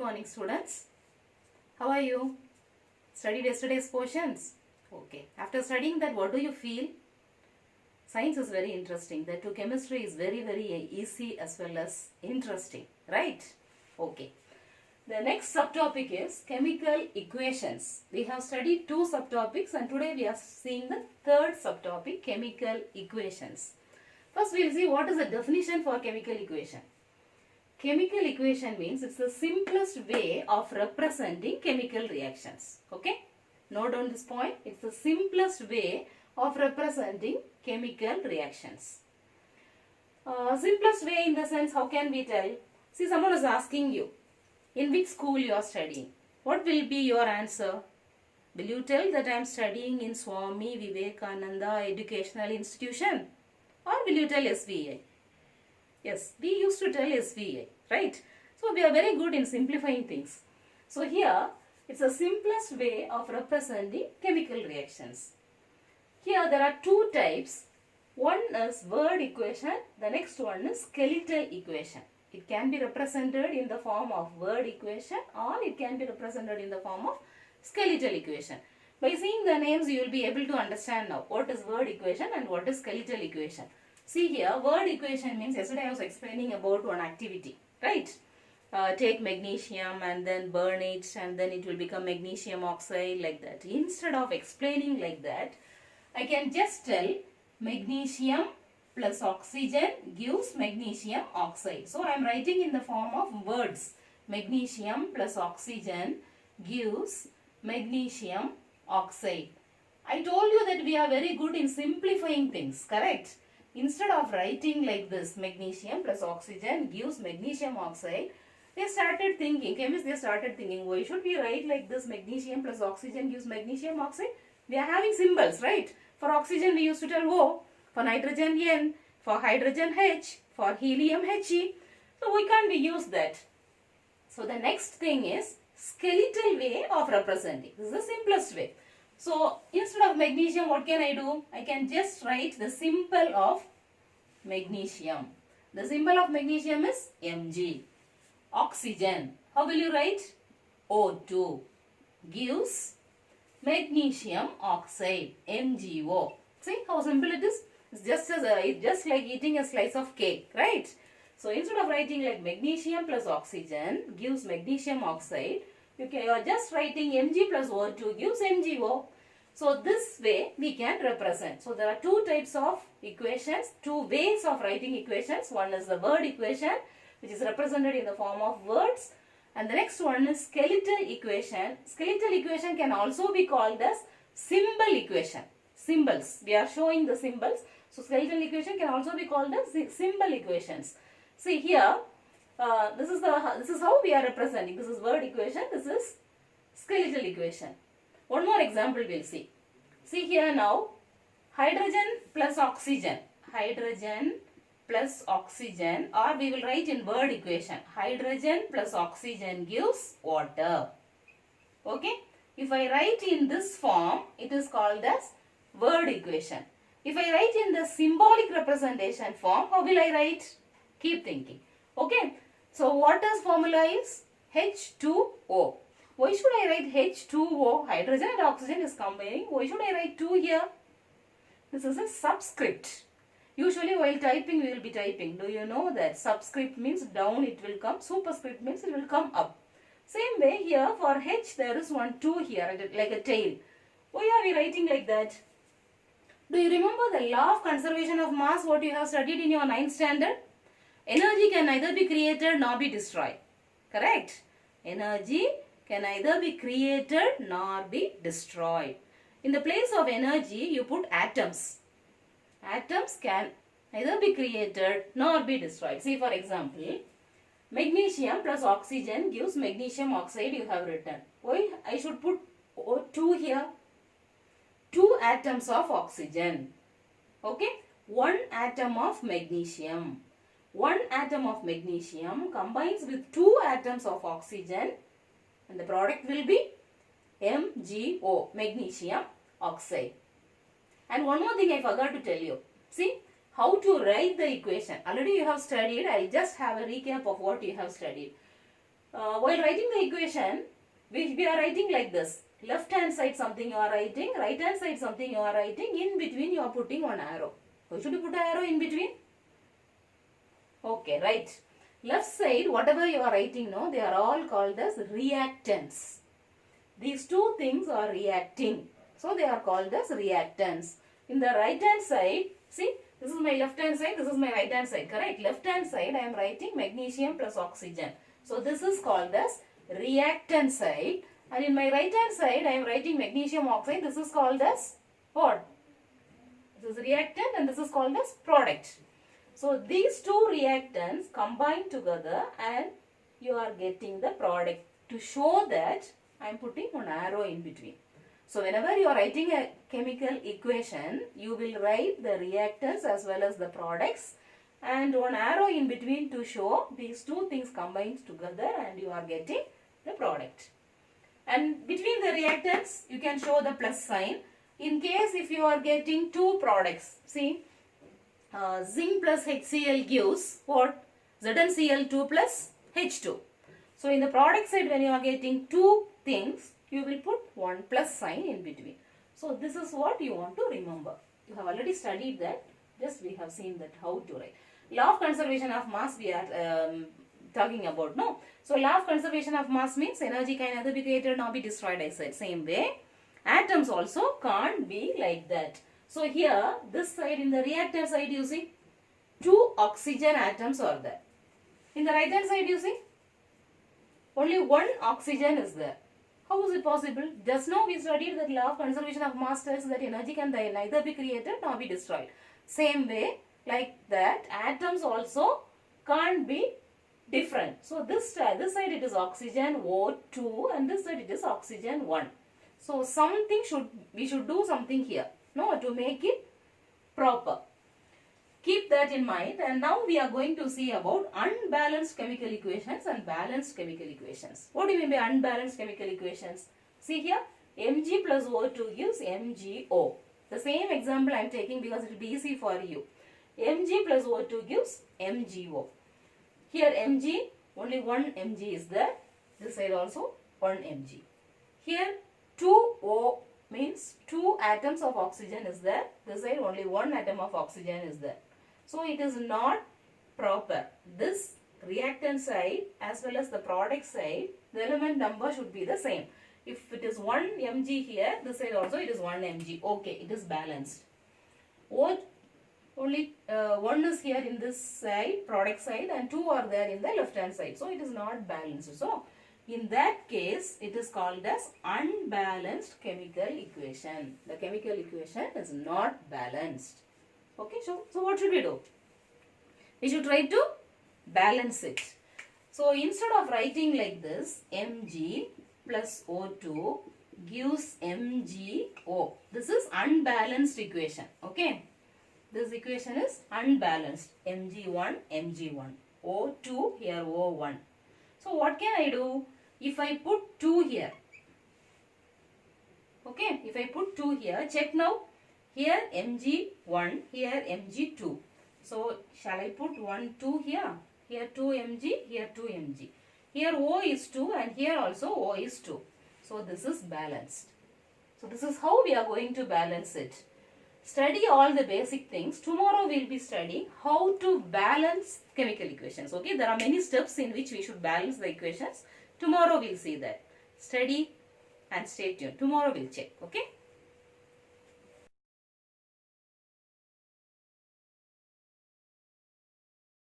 morning, students. How are you? Studied yesterday's portions? Okay. After studying that, what do you feel? Science is very interesting. That too, chemistry is very easy as well as interesting. Right? Okay. The next subtopic is chemical equations. We have studied two subtopics and today we are seeing the third subtopic, chemical equations. First, we will see what is the definition for chemical equation. Chemical equation means it's the simplest way of representing chemical reactions. Okay? Note down this point. It's the simplest way of representing chemical reactions. Simplest way in the sense, how can we tell? See, someone is asking you, in which school you are studying? What will be your answer? Will you tell that I am studying in Swami Vivekananda Educational Institution? Or will you tell SVI? Yes, we used to tell SVI, right? So, we are very good in simplifying things. So, here, it's the simplest way of representing chemical reactions. Here, there are two types. One is word equation, the next one is skeletal equation. It can be represented in the form of word equation or it can be represented in the form of skeletal equation. By seeing the names, you will be able to understand now what is word equation and what is skeletal equation. See here, word equation means, yesterday I was explaining about one activity, right? Take magnesium and then burn it and then it will become magnesium oxide, like that. Instead of explaining like that, I can just tell magnesium plus oxygen gives magnesium oxide. So, I am writing in the form of words. Magnesium plus oxygen gives magnesium oxide. I told you that we are very good in simplifying things, correct? Instead of writing like this, magnesium plus oxygen gives magnesium oxide, they started thinking, chemists, they started thinking, why should we write like this, magnesium plus oxygen gives magnesium oxide? We are having symbols, right? For oxygen, we used to tell O, for nitrogen N, for hydrogen H, for helium He. So, why can't we use that? So, the next thing is skeletal way of representing. This is the simplest way. So, instead of magnesium, what can I do? I can just write the symbol of magnesium. The symbol of magnesium is Mg. Oxygen, how will you write? O2 gives magnesium oxide, MgO. See how simple it is? It's just like eating a slice of cake, right? So, instead of writing like magnesium plus oxygen gives magnesium oxide, you are just writing Mg plus O2 gives MgO. So, this way we can represent. So, there are two types of equations, two ways of writing equations. One is the word equation, which is represented in the form of words. And the next one is skeletal equation. Skeletal equation can also be called as symbol equation. Symbols. We are showing the symbols. So, skeletal equation can also be called as symbol equations. See here, this is how we are representing. This is word equation. This is skeletal equation. One more example we will see. See here now, hydrogen plus oxygen. Hydrogen plus oxygen, or we will write in word equation. Hydrogen plus oxygen gives water. Okay. If I write in this form, it is called as word equation. If I write in the symbolic representation form, how will I write? Keep thinking. Okay. So, water's formula is H2O. Why should I write H2O? Hydrogen and oxygen is combining. Why should I write 2 here? This is a subscript. Usually while typing, we will be typing. Do you know that? Subscript means down it will come. Superscript means it will come up. Same way here for H, there is 1, 2 here, like a tail. Why are we writing like that? Do you remember the law of conservation of mass, what you have studied in your 9th standard? Energy can neither be created nor be destroyed. Correct? Energy can neither be created nor be destroyed. In the place of energy, you put atoms. Atoms can neither be created nor be destroyed. See, for example, magnesium plus oxygen gives magnesium oxide, you have written. Why I should put O2 here? 2 atoms of oxygen. Okay? 1 atom of magnesium. 1 atom of magnesium combines with 2 atoms of oxygen and the product will be MgO, magnesium oxide. And one more thing I forgot to tell you. See, how to write the equation. Already you have studied. I will just have a recap of what you have studied. while writing the equation, we are writing like this. Left hand side something you are writing, right hand side something you are writing, in between you are putting one arrow. Why should you put an arrow in between? Okay, right. Left side, whatever you are writing, no, they are all called as reactants. These two things are reacting. So they are called as reactants. In the right hand side, see, this is my left hand side, this is my right hand side, correct? Left hand side, I am writing magnesium plus oxygen. So this is called as reactant side. And in my right hand side, I am writing magnesium oxide. This is called as what? This is reactant and this is called as product. So these two reactants combine together and you are getting the product. To show that, I am putting one arrow in between. So whenever you are writing a chemical equation, you will write the reactants as well as the products and one arrow in between to show these two things combined together and you are getting the product. And between the reactants, you can show the plus sign. In case if you are getting two products, see, zinc plus HCl gives what? ZnCl2 plus H2. So in the product side, when you are getting two things, you will put one plus sign in between. So this is what you want to remember. You have already studied that. Just we have seen that how to write. Law of conservation of mass we are talking about, no? So law of conservation of mass means energy can neither be created nor be destroyed, I said. Same way, atoms also can't be like that. So here, this side, in the reactant side, you see, two oxygen atoms are there. In the right hand side, you see, only one oxygen is there. How is it possible? Just now we studied that law of conservation of mass tells that energy can neither be created nor be destroyed. Same way, like that, atoms also can't be different. So this side it is oxygen O2 and this side it is oxygen 1. So we should do something here, no, to make it proper. Keep that in mind, and now we are going to see about unbalanced chemical equations and balanced chemical equations. What do you mean by unbalanced chemical equations? See here, Mg plus O2 gives MgO. The same example I am taking because it will be easy for you. Mg plus O2 gives MgO. Here Mg, only one Mg is there. This side also one Mg. Here 2O means two atoms of oxygen is there. This side only one atom of oxygen is there. So it is not proper. This reactant side as well as the product side, the element number should be the same. If it is 1 Mg here, this side also it is 1 Mg. Okay, it is balanced. Only one is here in this side, product side, and two are there in the left hand side. So it is not balanced. So in that case, it is called as unbalanced chemical equation. The chemical equation is not balanced. Okay, so what should we do? We should try to balance it. So instead of writing like this, Mg plus O2 gives MgO. This is unbalanced equation. Okay. This equation is unbalanced. Mg1, Mg1. O2, here O1. So what can I do? If I put 2 here. Okay, if I put 2 here, check now. Here Mg1, here Mg2. So shall I put 1, 2 here? Here 2 Mg, here 2 Mg. Here O is 2 and here also O is 2. So this is balanced. So this is how we are going to balance it. Study all the basic things. Tomorrow we will be studying how to balance chemical equations. Okay, there are many steps in which we should balance the equations. Tomorrow we will see that. Study and stay tuned. Tomorrow we will check. Okay.